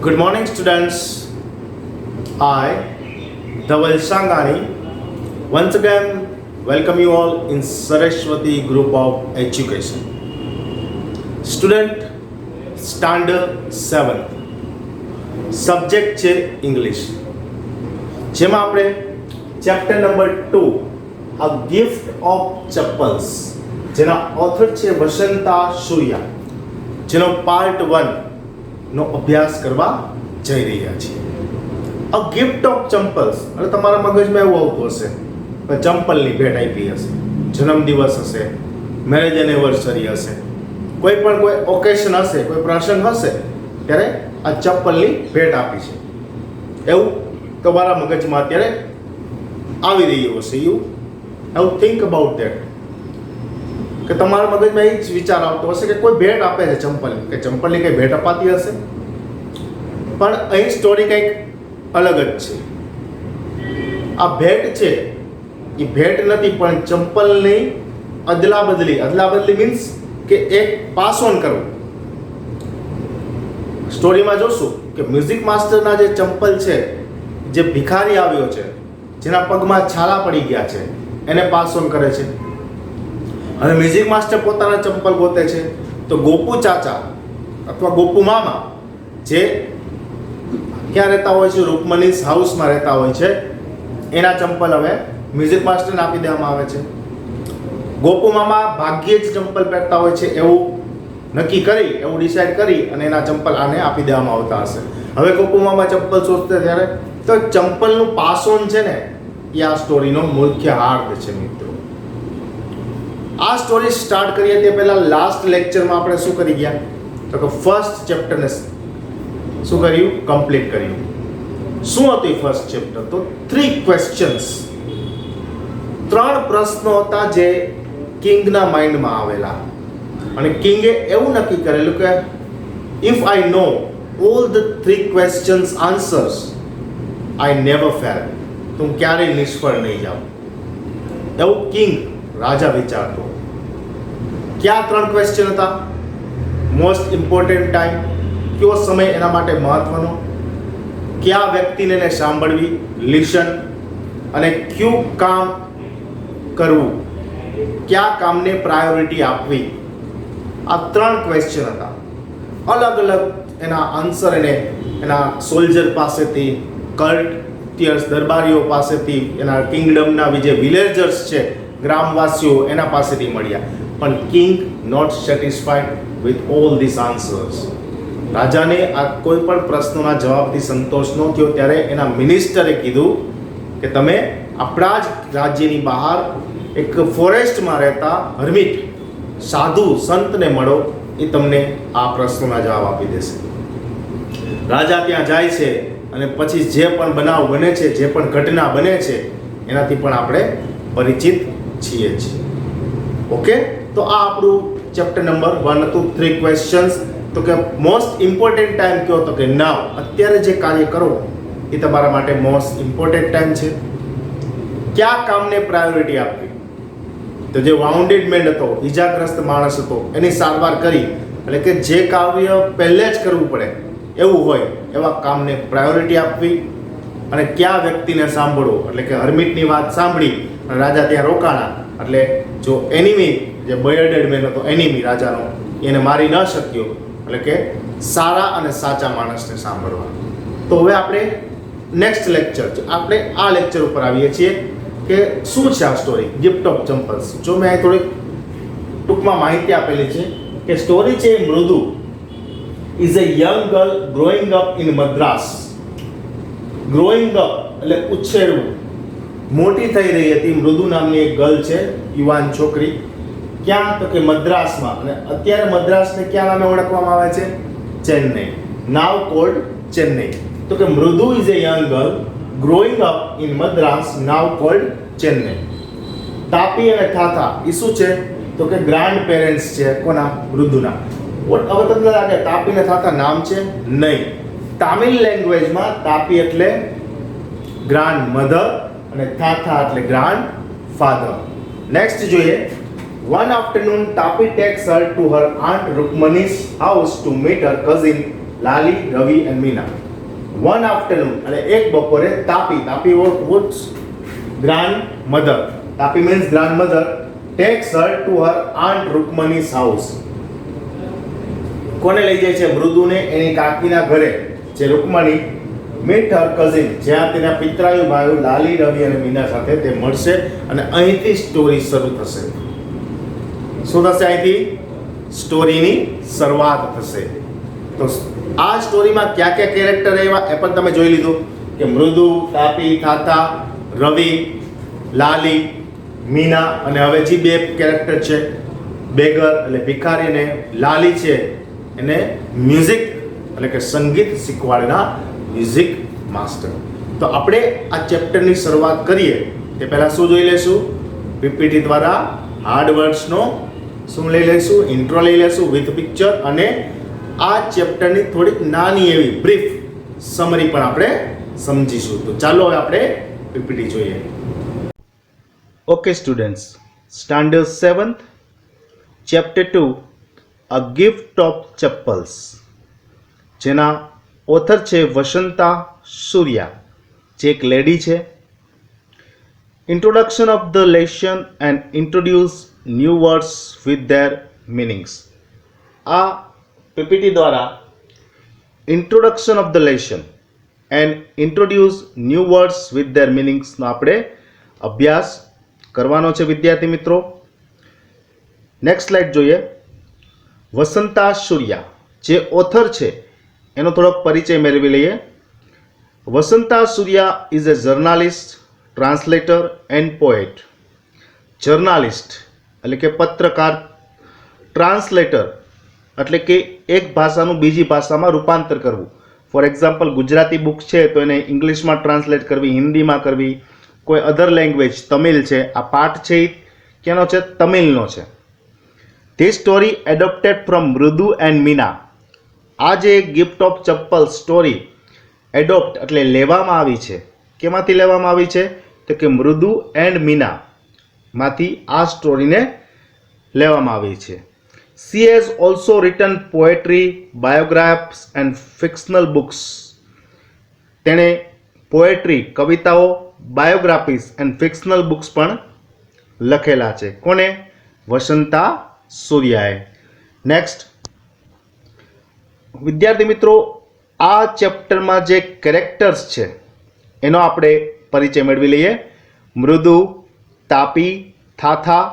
Good morning, students. I, Dhaval Shangani, once again welcome you all in Saraswati Group of Education. Student, Standard 7. Subject છે English. જેમાં આપણે chapter number 2 A Gift of Chappals, જેના author છે વસંતા સૂર્યા, જેનો part 1 નો અભ્યાસ કરવા જઈ રહ્યા છીએ. અ ગિફ્ટ ઓફ ચંપલ્સ એટલે તમારા મગજમાં એવું આવતું હશે કે ચંપલની ભેટ આપી હશે, જન્મદિવસ હશે, મેરેજ એનિવર્સરી હશે, કોઈ ઓકેશન હશે, કોઈ પ્રસંગ હશે ત્યારે આ ચંપલની ભેટ આપી છે, એવું તમારા મગજમાં અત્યારે આવી રહ્યું હશે. You have think about that, કે તમારા મગજમાં એ જ વિચાર આવતો હશે કે કોઈ ભેટ આપે છે ચંપલની, કે ચંપલની કંઈ ભેટ અપાતી હશે. પણ અહીં સ્ટોરી કંઈક અલગ જ છે. આ ભેટ છે એ ભેટ નથી, પણ ચંપલની અદલા બદલી મીન્સ કે એક પાસ ઓન કરવું. સ્ટોરીમાં જોશું કે મ્યુઝિક માસ્ટરના જે ચંપલ છે, જે ભિખારી આવ્યો છે, જેના પગમાં છાલા પડી ગયા છે, એને પાસ ઓન કરે છે. અને મ્યુઝિક માસ્ટર પોતાના ચંપલ ગોતે છે તો ગોપુ ચાચા અથવા ગોપુ મામા, જે ક્યાં રહેતા હોય છે, રૂકમનીસ હાઉસમાં રહેતા હોય છે, એના ચંપલ હવે મ્યુઝિક માસ્ટરને આપી દેવામાં આવે છે. ગોપુ મામા ભાગ્યે જ ચંપલ પહેરતા હોય છે એવું નક્કી કરી, એવું ડિસાઈડ કરી અને એના ચંપલ આને આપી દેવામાં આવતા હશે. હવે ગોપુ મામા ચંપલ શોધતે ત્યારે તો ચંપલનું પાસ ઓન છે ને, એ આ સ્ટોરીનો મુખ્ય હાર્દ છે મિત્રો. આ સ્ટોરી સ્ટાર્ટ કરીએ તે પહેલા લાસ્ટ લેક્ચરમાં આપણે શું કરી ગયા તો કે ફર્સ્ટ ચેપ્ટરને શું કર્યું, કમ્પ્લીટ કર્યું. શું હતું ફર્સ્ટ ચેપ્ટર? તો 3 ક્વેશ્ચન્સ, 3 પ્રશ્નો હતા જે કિંગના માઇન્ડમાં આવેલા, અને કિંગે એવું નક્કી કરેલું કે if I know all the 3 questions answers I never fail, તો હું ક્યારેય નિષ્ફળ નહીં જાઉં, એવું કિંગ રાજા વિચારતો. ક્યાં 3 ક્વેશ્ચન હતા? મોસ્ટ ઇમ્પોર્ટન્ટ ટાઈમ, કયો સમય એના માટે મહત્વનો, કયા વ્યક્તિને એને સાંભળવી, લિસન, અને કયું કામ કરવું, કયા કામને પ્રાયોરિટી આપવી. આ 3 ક્વેશ્ચન હતા. અલગ અલગ એના આન્સર એને એના સોલ્જર પાસેથી, કર્ટિયર્સ દરબારીઓ પાસેથી, એના કિંગડમના જે વિલેજર્સ છે, ગ્રામવાસીઓ, એના પાસેથી મળ્યા. પણ king not satisfied with all this answers. રાજાને આ કોઈ પણ પ્રશ્નોના જવાબથી સંતોષ ન થયો ત્યારે એના મિનિસ્ટરે કીધું કે તમે આપણા જ રાજ્યની બહાર એક ફોરેસ્ટમાં રહેતા હર્મિટ, સાધુ સંતને મળો, એ તમને આ પ્રશ્નોના જવાબ આપી દેશે. રાજા ત્યાં જાય છે અને પછી જે પણ બનાવ બને છે, જે પણ ઘટના બને છે, એનાથી પણ આપણે પરિચિત છીએ. ઓકે, તો આ આપણું ચેપ્ટર નંબર 1 હતું. 3 ક્વેશ્ચન્સ. તો કે મોસ્ટ ઇમ્પોર્ટન્ટ ટાઈમ કયો? તો કે નાવ, અત્યારે જે કાર્ય કરો એ તમારા માટે મોસ્ટ ઇમ્પોર્ટન્ટ ટાઈમ છે. કયા કામને પ્રાયોરિટી આપવી? તો જે વાઉન્ડેડ મેન હતો, ઈજાગ્રસ્ત માણસ હતો, એની સારવાર કરી, એટલે કે જે કાર્ય પહેલે જ કરવું પડે એવું હોય એવા કામને પ્રાયોરિટી આપવી. અને કયા વ્યક્તિને સાંભળવો, એટલે કે હર્મિટની વાત સાંભળી અને રાજા ત્યાં રોકાણા, એટલે જો એનિમી, જે બર્ડેડ મેન હતો, એનિમી રાજાનો, એને મારી ન શક્યો, એટલે કે સારા અને સાચા માણસને સાંભળવા. તો હવે આપણે નેક્સ્ટ લેક્ચર, આપણે આ લેક્ચર ઉપર આવીએ છીએ કે શું છે આ સ્ટોરી ગિફ્ટ ઓફ ચંપલ્સ. જો મેં અહીં થોડીક ટૂંકમાં માહિતી આપેલી છે કે સ્ટોરી છે Mridu is a young girl growing up in Madras. Growing up એટલે ઉછેરવું, મોટી થઈ રહી હતી. મૃદુ નામની એક ગર્લ છે, યુવાન છોકરી. ક્યાં? તો કે મદ્રાસમાં. અને અત્યારે મદ્રાસને ક્યાં નામે ઓળખવામાં આવે છે? ચેન્નઈ. Now called Chennai. તો કે Mridu is a young girl growing up in Madras, now called Chennai. તાપી અને થાથા એ શું છે? તો કે ગ્રાન્ડ પેરેન્ટ્સ છે. કોના? મૃદુના. હવે તમને લાગે તાપી ને થાથા નામ છે? નહીં. તામિલ લેંગ્વેજમાં તાપી એટલે ગ્રાન્ડ મધર અને થાથા એટલે ગ્રાન્ડ ફાધર. નેક્સ્ટ જોઈએ. One afternoon, Tapi takes her to her aunt Rukmani's house to meet her cousin Lali, Ravi and Meena. One afternoon એટલે એક બપોરે તાપી વોટ્સ ગ્રાન્ડ મધર, તાપી means grandmother, takes her to her aunt Rukmani's house. કોને લઈ જાય છે? મૃદુને એની કાકીના ઘરે, જે રૂકમણી, મીટ હર કઝિન, જ્યાં તેના પિતરાયુ ભાઈઓ લાલી, રવિ અને મીના સાથે તે મળશે અને અહીંથી સ્ટોરી શરૂ થશે. શું થશે? અહીંથી સ્ટોરીની શરૂઆત થશે. તો આ સ્ટોરીમાં કયા કયા કેરેક્ટર એવા એ પણ તમે જોઈ લીધું કે મૃદુ, તાપી, થાતા, રવિ, લાલી, મીના, અને હવે જે બે કેરેક્ટર છે બેગર એટલે ભિખારી અને લાલી છે એને મ્યુઝિક એટલે કે સંગીત શીખવાડનાર મ્યુઝિક માસ્ટર. તો આપણે આ ચેપ્ટરની શરૂઆત કરીએ તે પહેલાં શું જોઈ લેશું? પીપીટી દ્વારા હાર્ડ વર્ડ્સનો શું લઈ લેશું? ઇન્ટ્રો લઈ લેશું વિથ પિક્ચર, અને આ ચેપ્ટરની થોડીક નાની એવી બ્રીફ સમરી પણ આપણે સમજીશું. તો ચાલો હવે આપણે પીપીટી જોઈએ. Okay students, standard 7th chapter 2 a gift of chappals, જેના ઓથર છે વસંતા સૂર્યા, જે એક લેડી છે. Introduction of the lesson and introduce new words with their meanings. આ પીપીટી દ્વારા introduction of the lesson and introduce new words with their મિનિંગ્સનો આપણે અભ્યાસ કરવાનો છે વિદ્યાર્થી મિત્રો. નેક્સ્ટ સ્લાઇડ જોઈએ. વસંતા સૂર્યા જે ઓથર છે એનો થોડોક પરિચય મેળવી લઈએ. Vasantha Surya is a journalist, translator and poet. Journalist એટલે કે પત્રકાર, ટ્રાન્સલેટર એટલે કે એક ભાષાનું બીજી ભાષામાં રૂપાંતર કરવું. ફોર એક્ઝામ્પલ, ગુજરાતી બુક છે તો એને ઇંગ્લિશમાં ટ્રાન્સલેટ કરવી, હિન્દીમાં કરવી, કોઈ અધર લેંગ્વેજ, તમિલ છે, આ પાઠ છે એ કેનો છે? તમિલનો છે. This story adopted from Mridu and Meena. આ જે gift of chappal story adopt એટલે લેવામાં આવી છે. કેમાંથી લેવામાં આવી છે? તો કે મૃદુ એન્ડ મીના માંથી આ સ્ટોરીને લેવામાં આવી છે. She has also written poetry, biographs and fictional books. તેણે પોએટ્રી, કવિતાઓ, બાયોગ્રાફીસ એન્ડ ફિક્શનલ બુક્સ પણ લખેલા છે. કોને? વસંતા સૂર્યાએ. નેક્સ્ટ વિદ્યાર્થી મિત્રો, આ ચેપ્ટરમાં જે કેરેક્ટર્સ છે એનો આપણે પરિચય મેળવી લઈએ. મૃદુ, તાપી, થાથા,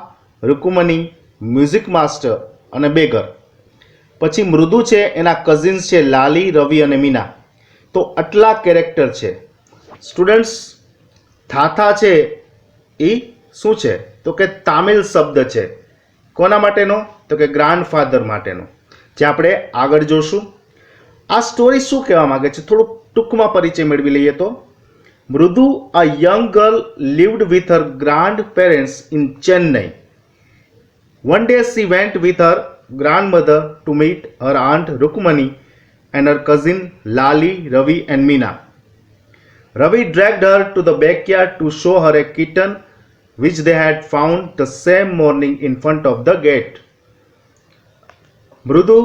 રૂકમણી, મ્યુઝિક માસ્ટર અને બેગર. પછી મૃદુ છે એના કઝિન્સ છે લાલી, રવિ અને મીના. તો આટલા કેરેક્ટર છે. સ્ટુડન્ટ્સ, થાથા છે એ શું છે? તો કે તામિલ શબ્દ છે. કોના માટેનો? તો કે ગ્રાન્ડફાધર માટેનો, જે આપણે આગળ જોશું. આ સ્ટોરી શું કહેવા માંગે છે થોડુંક ટૂંકમાં પરિચય મેળવી લઈએ તો. Mridu, a young girl lived with her grandparents in Chennai. One day she went with her grandmother to meet her aunt Rukmani and her cousin Lali, Ravi and Meena. Ravi dragged her to the backyard to show her a kitten which they had found the same morning in front of the gate. Mridu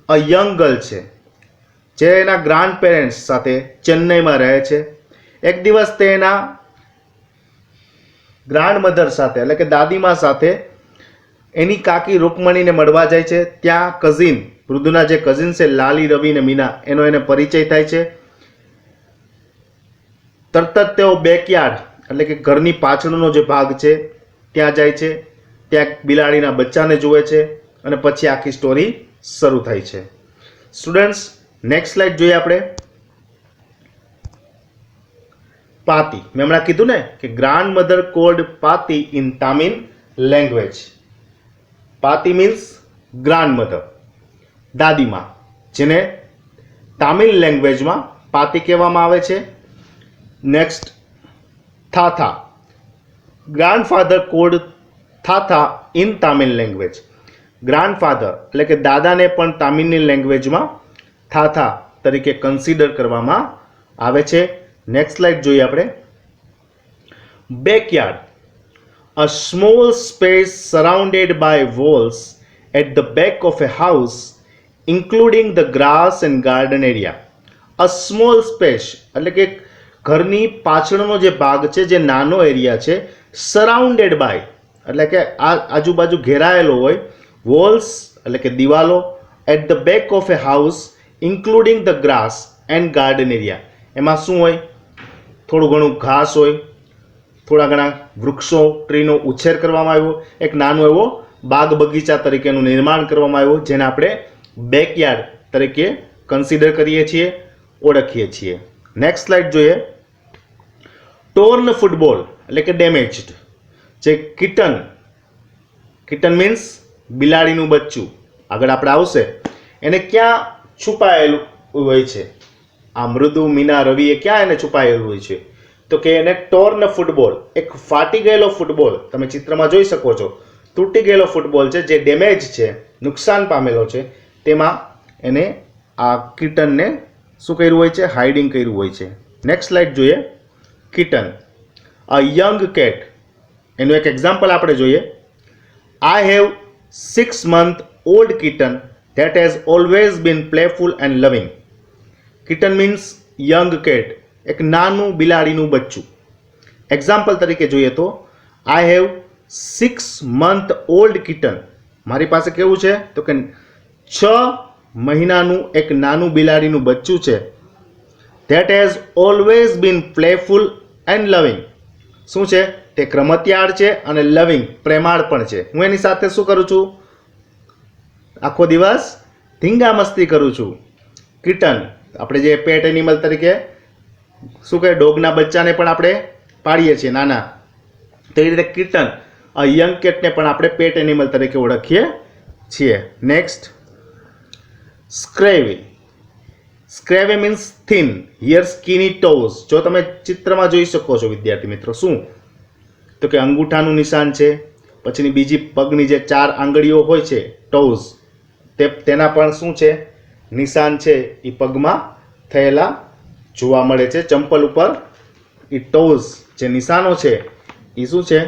a young girl છે જે એના grand parents સાથે ચેન્નઈમાં રહે છે. એક દિવસ તે એના ગ્રાન્ડ મધર સાથે એટલે કે દાદીમા સાથે એની કાકી રૂકમણીને મળવા જાય છે. ત્યાં કઝિન, મૃદુના જે કઝિન છે લાલી, રવિ અને મીના, એનો એને પરિચય થાય છે. તરત જ તેઓ બેકયાર્ડ એટલે કે ઘરની પાછળનો જે ભાગ છે ત્યાં જાય છે. ત્યાં બિલાડીના બચ્ચાને જુએ છે અને પછી આખી સ્ટોરી શરૂ થાય છે. સ્ટુડન્ટ્સ, નેક્સ્ટ સ્લાઇડ જોઈએ આપણે. પાતી, મેં હમણાં કીધું ને કે grandmother called Paati in Tamil language. Paati means grandmother, દાદીમા, જેને તામિલ લેંગ્વેજમાં પાતી કહેવામાં આવે છે. Next, Thatha, grandfather called Thatha in Tamil language. Grandfather એટલે કે દાદાને પણ તામિલની લેંગ્વેજમાં થાથા તરીકે કન્સિડર કરવામાં આવે છે. નેક્સ્ટ સ્લાઇડ જોઈએ આપણે. Backyard, a small space surrounded by walls at the back of a house including the grass and garden area. A small space એટલે કે ઘરની પાછળનો જે ભાગ છે, જે નાનો એરિયા છે, સરાઉન્ડેડ બાય એટલે કે આ આજુબાજુ ઘેરાયેલો હોય, વોલ્સ એટલે કે દિવાલો, at the back of a house including the grass and garden area. એમાં શું હોય? થોડું ઘણું ઘાસ હોય, થોડા ઘણા વૃક્ષો, ટ્રીનો ઉછેર કરવામાં આવ્યો, એક નાનો એવો બાગ બગીચા તરીકેનું નિર્માણ કરવામાં આવ્યું, જેને આપણે બેકયાર્ડ તરીકે કન્સિડર કરીએ છીએ, ઓળખીએ છીએ. નેક્સ્ટ સ્લાઇડ જોઈએ. ટોર્ન ફૂટબોલ એટલે કે ડેમેજડ. જે કિટન મીન્સ બિલાડીનું બચ્ચું, આગળ આપણે આવશે. એને ક્યાં છુપાયેલું હોય છે? આ મૃદુ મીના રવિએ ક્યાં એને છુપાયેલું હોય છે? તો કે એને ટોર્ન ફૂટબોલ, એક ફાટી ગયેલો ફૂટબોલ, તમે ચિત્રમાં જોઈ શકો છો, તૂટી ગયેલો ફૂટબોલ છે, જે ડેમેજ છે, નુકસાન પામેલો છે, તેમાં એને આ કિટનને શું કર્યું હોય છે? હાઇડિંગ કર્યું હોય છે. નેક્સ્ટ સ્લાઇડ જોઈએ. કિટન, અ યંગ કેટ. એનું એક એક્ઝામ્પલ આપણે જોઈએ. I have 6 month old kitten that has always been playful and loving. Kitten means young cat, એક નાનું બિલાડીનું બચ્ચું. એક્ઝામ્પલ તરીકે જોઈએ તો I have 6 month old kitten. મારી પાસે કેવું છે? તો કે 6 મહિનાનું એક નાનું બિલાડીનું બચ્ચું છે. that has always been playful and loving. શું છે? તે રમતિયાળ છે અને લવિંગ, પ્રેમાળ પણ છે. હું એની સાથે શું કરું છું? આખો દિવસ ધીંગા મસ્તી કરું છું. કિટન આપણે જે પેટ એનિમલ તરીકે શું કહે, ડોગના બચ્ચાને પણ આપણે પાડીએ છીએ નાના, તેવી રીતે કિટન, આ યંગ કેટને પણ આપણે પેટ એનિમલ તરીકે ઓળખીએ છીએ. Next, scrawny. Scrawny means thin, here skinny toes. જો તમે ચિત્રમાં જોઈ શકો છો વિદ્યાર્થી મિત્રો, શું તો કે અંગૂઠાનું નિશાન છે, પછીની બીજી પગની જે 4 આંગળીઓ હોય છે, ટોઝ, તેના પણ શું છે? નિશાન છે, એ પગમાં થયેલા જોવા મળે છે. ચંપલ ઉપર એ ટોઝ જે નિશાનો છે એ શું છે?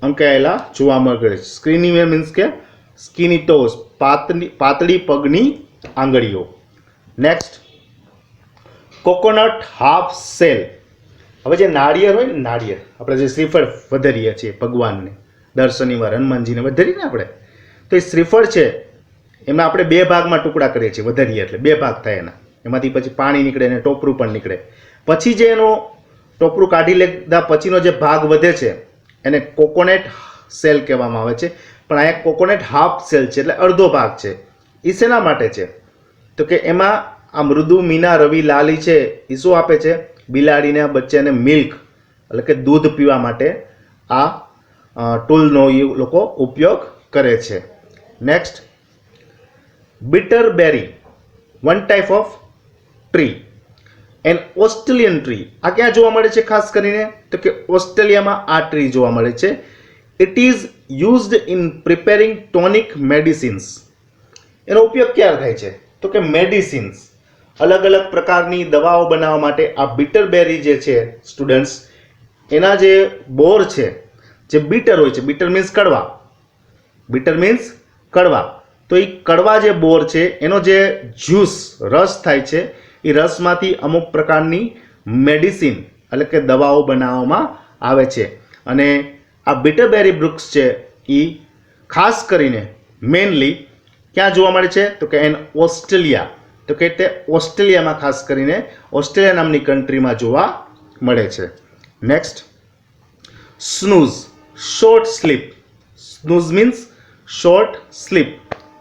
અંકાયેલા જોવા મળે છે. સ્કીની મીન્સ કે સ્કીની ટોઝ, પાતળી પગની આંગળીઓ. Next, coconut half cell. હવે જે નાળિયેર હોય ને, નાળિયેર આપણે જે શ્રીફળ વધારીએ છીએ ભગવાનને, દર શનિવાર હનુમાનજીને વધારીને આપણે, તો એ શ્રીફળ છે, એમાં આપણે 2 ભાગમાં ટુકડા કરીએ છીએ, વધારીએ એટલે 2 ભાગ થાય એના. એમાંથી પછી પાણી નીકળે અને ટોપરું પણ નીકળે. પછી જે એનો ટોપરું કાઢી લીધા પછીનો જે ભાગ વધે છે એને કોકોનટ સેલ કહેવામાં આવે છે. પણ આ એક કોકોનટ હાફ સેલ છે, એટલે અડધો ભાગ છે. એ શેના માટે છે? તો કે એમાં આ મૃદુ મીના રવિ લાલી છે, એ શું આપે છે? બિલાડીના બચ્ચાને મિલ્ક એટલે કે દૂધ પીવા માટે આ ટૂલનો એ લોકો ઉપયોગ કરે છે. Next, bitter berry, one type of tree, an Australian tree. આ ક્યાં જોવા મળે છે ખાસ કરીને? તો કે ઓસ્ટ્રેલિયામાં આ ટ્રી જોવા મળે છે. It is used in preparing tonic medicines. એનો ઉપયોગ ક્યારે થાય છે? તો કે મેડિસિન્સ, અલગ અલગ પ્રકારની દવાઓ બનાવવા માટે આ બીટર બેરી જે છે સ્ટુડન્ટ્સ, એના જે બોર છે, જે બીટર હોય છે, બીટર મીન્સ કડવા, બીટર મીન્સ કડવા, તો એ કડવા જે બોર છે એનો જે જ્યુસ, રસ થાય છે, એ રસમાંથી અમુક પ્રકારની મેડિસિન એટલે કે દવાઓ બનાવવામાં આવે છે. અને આ બીટરબેરી વૃક્ષ છે એ ખાસ કરીને મેઇનલી ક્યાં જોવા મળે છે? તો કે એન ઓસ્ટ્રેલિયા, તો કે તે ઓસ્ટ્રેલિયામાં ખાસ કરીને ઓસ્ટ્રેલિયા નામની કન્ટ્રીમાં જોવા મળે છે. Next, snooze, short sleep. Snooze means short sleep.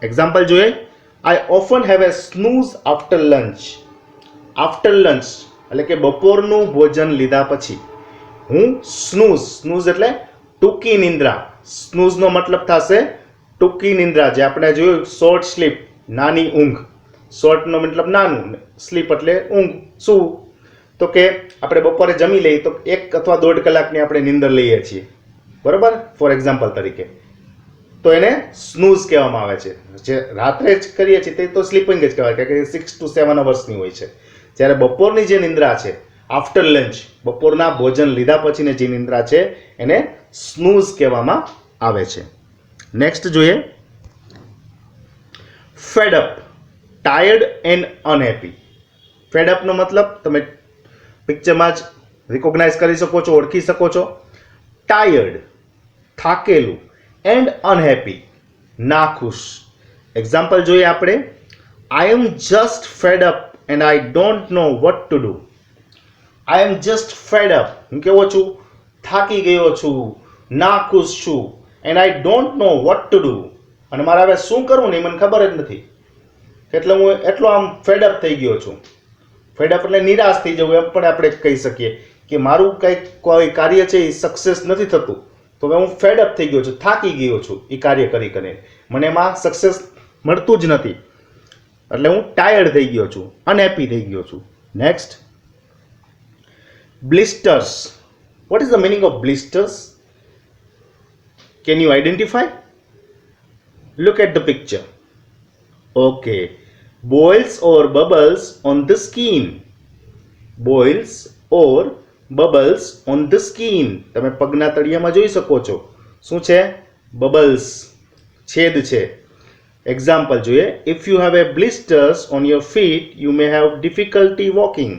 Example જોઈએ. I often have a snooze after lunch. After lunch એટલે કે બપોરનું ભોજન લીધા પછી હું સ્નૂઝ એટલે ટૂંકી નિંદ્રા. સ્નૂઝનો મતલબ થશે ટૂંકી નિંદ્રા. જે આપણે જોયું શોર્ટ સ્લીપ, નાની ઊંઘ. શોર્ટનો મતલબ નાનું, સ્લીપ એટલે ઊંઘ. શું? તો કે આપણે બપોરે જમી લઈએ તો 1 અથવા 1.5 કલાકની આપણે નિંદર લઈએ છીએ, બરોબર, ફોર એક્ઝામ્પલ તરીકે, તો એને સ્નૂઝ કહેવામાં આવે છે. જે રાત્રે જ કરીએ છીએ તે તો સ્લીપિંગ જ કહેવાય, કારણ કે 6 to 7 અવર્સની હોય છે. જ્યારે બપોરની જે નિંદ્રા છે, આફ્ટર લંચ, બપોરના ભોજન લીધા પછીની જે નિંદ્રા છે એને સ્નૂઝ કહેવામાં આવે છે. નેક્સ્ટ જોઈએ, fed up. Tired and unhappy. ફેડઅપનો મતલબ તમે પિક્ચરમાં જ રિકોગ્નાઇઝ કરી શકો છો, ઓળખી શકો છો. ટાયર્ડ થાકેલું, એન્ડ અનહેપી નાખુશ. એક્ઝામ્પલ જોઈએ આપણે. I am just fed up and I don't know what to do. I am just fed up, હું કેવો છું? થાકી ગયો છું, નાખુશ છું. And I don't know what to do, અને મારે હવે શું કરવું ને મને ખબર જ નથી. એટલે હું એટલો આમ ફેડઅપ થઈ ગયો છું. ફેડઅપ એટલે નિરાશ થઈ જવું, એમ પણ આપણે કહી શકીએ કે મારું કંઈક કોઈ કાર્ય છે એ સક્સેસ નથી થતું, તો હવે હું ફેડઅપ થઈ ગયો છું, થાકી ગયો છું એ કાર્ય કરી કરીને, મને એમાં સક્સેસ મળતું જ નથી, એટલે હું ટાયર્ડ થઈ ગયો છું, અનહેપી થઈ ગયો છું. Next, blisters. What is the meaning of blisters? Can you identify? Look at the picture. Okay. Boils or bubbles on the skin. Boils or bubbles on the skin. તમે પગના તળિયામાં જોઈ શકો છો. શું છે? બબલ્સ, છેદ છે. એક્ઝામ્પલ જોઈએ. If you have a blisters on your feet, you may have difficulty walking.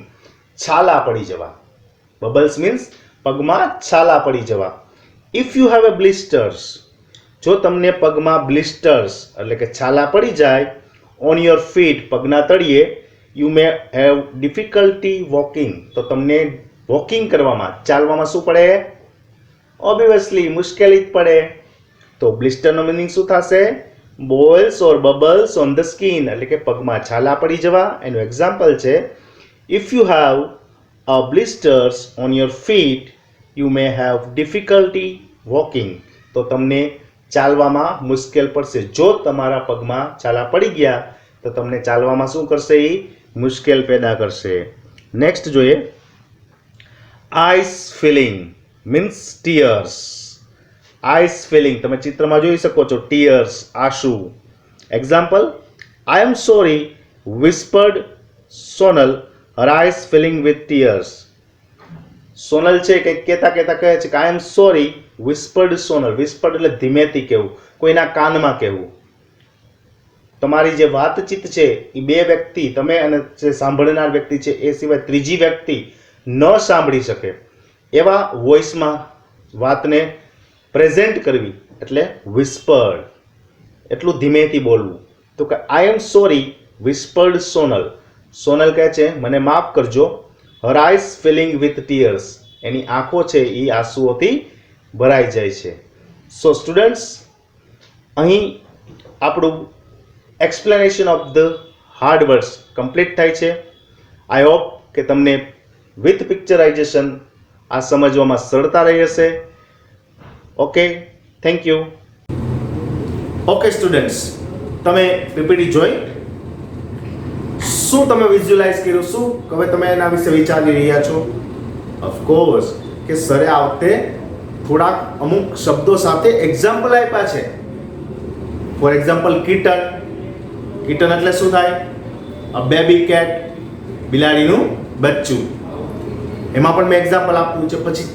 છાલા પડી જવા. બબલ્સ મીન્સ પગમાં છાલા પડી જવા. If you have a blisters, જો તમને પગમાં બ્લિસ્ટર્સ એટલે કે છાલા પડી જાય, on your feet પગના તળિયે, you may have difficulty walking, તો તમને વોકિંગ કરવામાં, ચાલવામાં શું પડે? ઓબ્વિયસલી મુશ્કેલી જ પડે. તો બ્લિસ્ટરનો મીનિંગ શું થશે? બોઇલ્સ ઓર બબલ્સ ઓન ધ સ્કિન, એટલે કે પગમાં છાલા પડી જવા. એનું એક્ઝામ્પલ છે, if you have a blisters on your feet, you may have difficulty walking, તો તમને ચાલવામાં મુશ્કેલ પડશે. જો તમારા પગમાં છાલા પડી ગયા તો તમને ચાલવામાં શું કરશે? એ મુશ્કેલ પેદા કરશે. નેક્સ્ટ જોઈએ. Eyes filling means tears. Eyes filling તમે ચિત્રમાં જોઈ શકો છો, ટીયર્સ, આંસુ. Example, I am sorry whispered Sonal, her eyes filling with tears. Sonal છે કે કહેતા કહેતા કહે છે કે I am sorry whispered Sonal. whispered એટલે ધીમેથી કહેવું, કોઈના કાનમાં કહેવું. તમારી જે વાતચીત છે એ બે વ્યક્તિ, તમે અને જે સાંભળનાર વ્યક્તિ છે એ સિવાય ત્રીજી વ્યક્તિ ન સાંભળી શકે એવા વોઇસમાં વાતને પ્રેઝન્ટ કરવી એટલે whispered, એટલું ધીમેથી બોલવું. તો કે I am sorry whispered Sonal. Sonal કહે છે મને માફ કરજો, her eyes filling with tears, એની આંખો છે એ આંસુઓથી ભરાઈ જાય છે. સો સ્ટુડન્ટ્સ, અહીં આપણું explanation of the hard words complete થાય છે. આઈ હોપ કે તમને વિથ પિક્ચરાઇઝેશન આ સમજવામાં સરળતા રહી હશે. Okay, thank you. Okay students, તમે પીપીટી જોઈ, શું તમે વિઝ્યુઅલાઇઝ કર્યું? શું હવે તમે એના વિશે વિચારી રહ્યા છો? ઓફકોર્સ કે સરે આ વખતે થોડાક અમુક શબ્દો સાથે એક્ઝામ્પલ આપ્યા છે. For example, ketone. કીટન એટલે શું થાય? અ બેબી કેટ, બિલાડીનું બચ્ચું. એમાં પણ મેં એક્ઝામ્પલ આપ્યું છે. પછી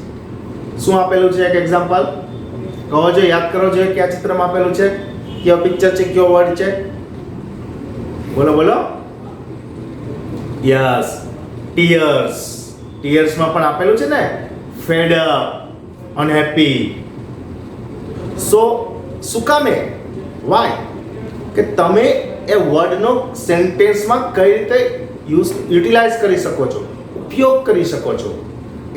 શું આપેલું છે? એક એક્ઝામ્પલ કહો છો, યાદ કરો છો કે આ ચિત્રમાં આપેલું છે, કયો પિક્ચર છે, કયો વર્ડ છે? બોલો બોલો. Yes, tears. ટીયર્સમાં પણ આપેલું છે ને, ફેડ અપ, અનહેપી. સો શું કામે? વાય? કે તમે એ વર્ડનો સેન્ટેન્સમાં કઈ રીતે યુટિલાઇઝ કરી શકો છો, ઉપયોગ કરી શકો છો,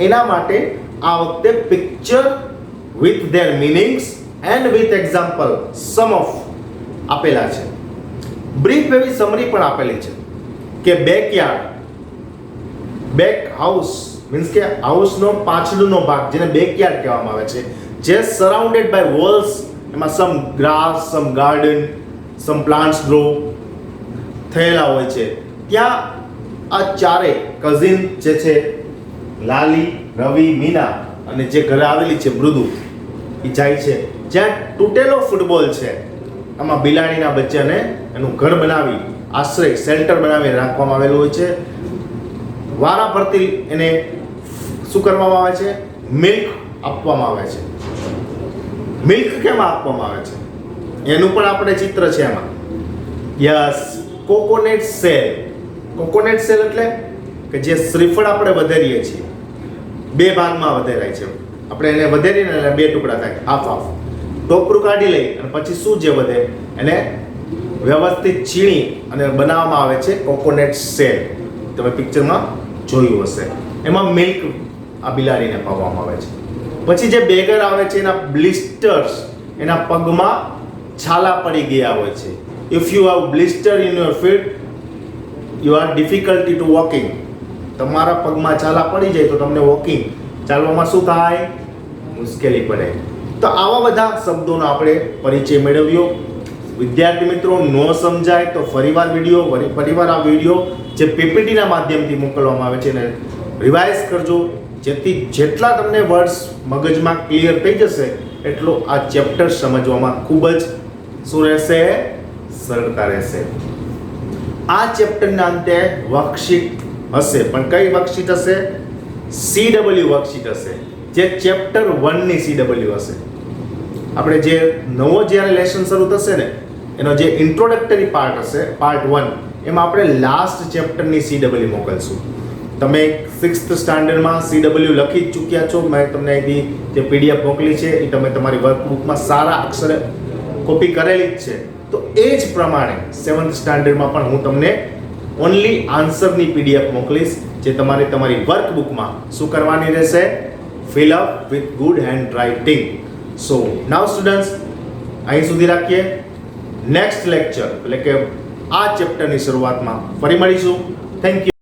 એના માટે આ વખતે picture with their meanings and with example some of આપેલા છે. બ્રીફ એવી સમરી પણ આપેલી છે કે બેકયાર્ડ, બેક હાઉસ મીન્સ કે હાઉસનો પાછળનો ભાગ, જેને બેકયાર્ડ કહેવામાં આવે છે, જે સરાઉન્ડેડ બાય વોલ્સ, એમાં સમ ગ્રાસ, સમ ગાર્ડન, સમ પ્લાન્ટ્સ ગ્રો થયેલા હોય છે. ત્યાં આ ચારે કઝિન જે છે, લાલી, રવિ, મીના અને જે ઘરે આવેલી છે મૃદુ, એ જાય છે જ્યાં તૂટેલો ફૂટબોલ છે, આમાં બિલાડીના બચ્ચાને એનું ઘર બનાવી, આશ્રય, શેલ્ટર બનાવીને રાખવામાં આવેલું હોય છે. વારા ફરતી એને શું કરવામાં આવે છે? મિલ્ક આપવામાં આવે છે. મિલ્ક કેમ આપવામાં આવે છે એનું પણ આપણે ચિત્ર છે એમાં. Yes, coconut cell. Coconut cell એટલે કે જે શ્રીફળ આપણે વધારીએ છીએ, બે ભાગમાં વધારાય છે. આપણે એને વધારીને એને બે ટુકડા થાય, હાફ હાફ. ટોપરું કાઢી લઈ અને પછી શું જે વધે એને વ્યવસ્થિત છીણી અને બનાવવામાં આવે છે કોકોનટ સેલ. તમે પિક્ચરમાં જોયું હશે. એમાં મિલ્ક આ બિલાડીને પાવામાં આવે છે. પછી જે બેગર આવે છે એના બ્લિસ્ટર્સ, એના પગમાં છાલા પડી ગયા હોય છે. If you have blister in your feet you are difficulty to walking. તમારા પગમાં છાલા પડી જાય તો તમને વોકિંગ ચાલવામાં શું થાય? મુશ્કેલી પડે. તો આવા બધા શબ્દોનો આપણે પરિચય મેળવ્યો. વિદ્યાર્થી મિત્રો, ન સમજાય તો ફરીવાર આ વિડીયો જે પીપીટીના માધ્યમથી મોકલવામાં આવે છે એને રિવાઇઝ કરજો, જેથી જેટલા તમને વર્ડ્સ મગજમાં ક્લિયર થઈ જશે એટલો આ ચેપ્ટર સમજવામાં ખૂબ જ શું રહેશે? સરળતા રહેશે. આ ચેપ્ટરના અંતે વર્કશીટ હશે, પણ કઈ વર્કશીટ હશે? CW વર્કશીટ હશે, જે ચેપ્ટર 1 ની CW હશે. આપણે જે નવો જ્યારે લેસન શરૂ થશે ને એનો જે ઇન્ટ્રોડક્ટરી પાર્ટ હશે, પાર્ટ 1, એમાં આપણે લાસ્ટ ચેપ્ટરની CW મોકલશું. તમે 6th સ્ટાન્ડર્ડમાં CW લખી જ ચૂક્યા છો. મેં તમને અહીંથી જે PDF મોકલી છે એ તમે તમારી વર્કબુકમાં સારા અક્ષરે કોપી કરેલી જ છે. તો એ જ પ્રમાણે 7th સ્ટાન્ડર્ડમાં પણ હું તમને ઓનલી આન્સરની PDF મોકલીશ, જે તમારે તમારી વર્કબુકમાં શું કરવાની રહેશે? Fill up with good hand writing. So now students, અહીં સુધી રાખીએ. નેક્સ્ટ લેક્ચર એટલે કે આ ચેપ્ટરની શરૂઆતમાં ફરી મળીશું. Thank you.